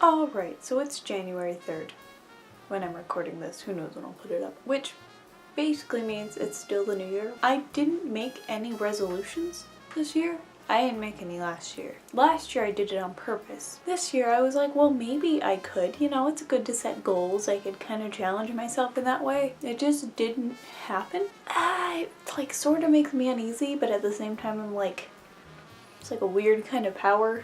Alright, so it's January 3rd when I'm recording this. Who knows when I'll put it up. Which basically means it's still the new year. I didn't make any resolutions this year. I didn't make any last year. Last year I did it on purpose. This year I was like, well, maybe I could. You know, it's good to set goals. I could kind of challenge myself in that way. It just didn't happen. It like sort of makes me uneasy, but at the same time I'm like, it's like a weird kind of power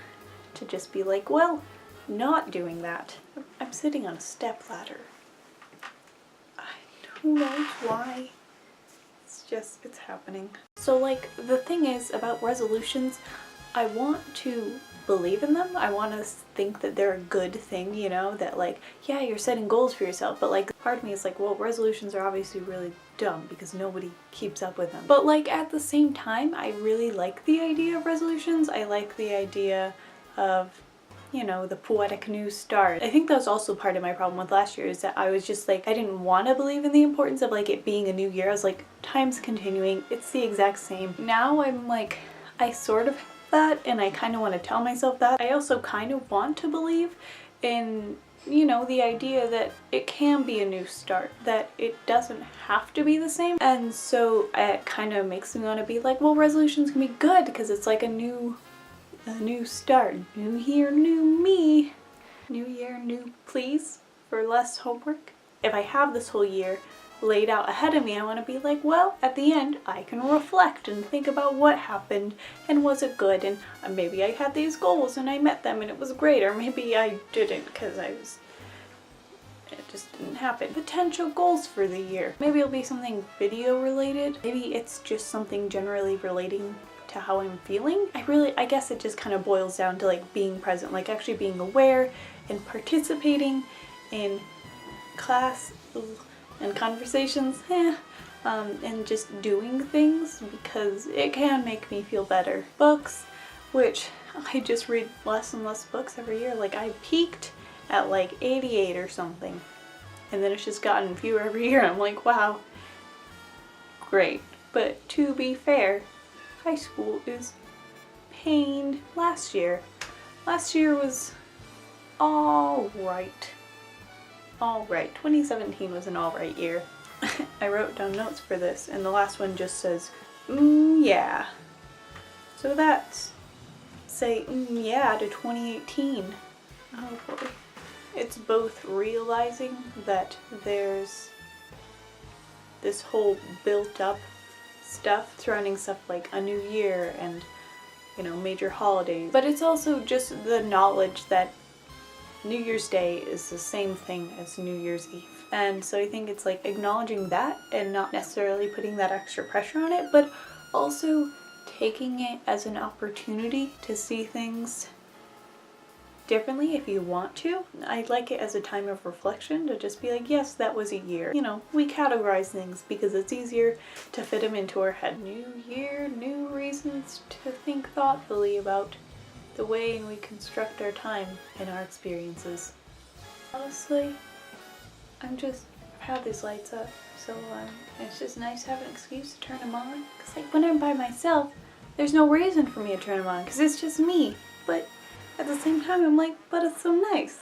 to just be like, well, not doing that. I'm sitting on a stepladder. Who knows why? It's happening. So like the thing is about resolutions, I want to believe in them. I want to think that they're a good thing, you know, that like, yeah, you're setting goals for yourself, but like part of me is like, well, resolutions are obviously really dumb because nobody keeps up with them. But like at the same time, I really like the idea of resolutions. I like the idea of, you know, the poetic new start. I think that was also part of my problem with last year, is that I was just like, I didn't want to believe in the importance of like it being a new year. I was like, time's continuing, it's the exact same. Now I'm like, I sort of have that and I kind of want to tell myself that. I also kind of want to believe in, you know, the idea that it can be a new start, that it doesn't have to be the same. And so it kind of makes me want to be like, well, resolutions can be good because it's like a new start. New year, new me. New year, new please for less homework. If I have this whole year laid out ahead of me, I want to be like, well, at the end I can reflect and think about what happened and was it good, and maybe I had these goals and I met them and it was great, or maybe I didn't because it just didn't happen. Potential goals for the year. Maybe it'll be something video related. Maybe it's just something generally relating to how I'm feeling. I guess it just kind of boils down to like being present, like actually being aware and participating in class and conversations, and just doing things because it can make me feel better. Books, which I just read less and less books every year. Like I peaked at like 88 or something, and then it's just gotten fewer every year. I'm like, wow, great. But to be fair, high school is pain. Last year was alright. 2017 was an alright year. I wrote down notes for this and the last one just says, yeah. So that's, say yeah to 2018. Oh boy. It's both realizing that there's this whole built up stuff surrounding stuff like a new year and, you know, major holidays, but it's also just the knowledge that New Year's Day is the same thing as New Year's Eve. And so I think it's like acknowledging that and not necessarily putting that extra pressure on it, but also taking it as an opportunity to see things differently if you want to. I like it as a time of reflection to just be like, yes, that was a year. You know, we categorize things because it's easier to fit them into our head. New year, new reasons to think thoughtfully about the way we construct our time and our experiences. Honestly, I've had these lights up, so it's just nice to have an excuse to turn them on. Because like when I'm by myself, there's no reason for me to turn them on because it's just me. But at the same time, I'm like, but it's so nice.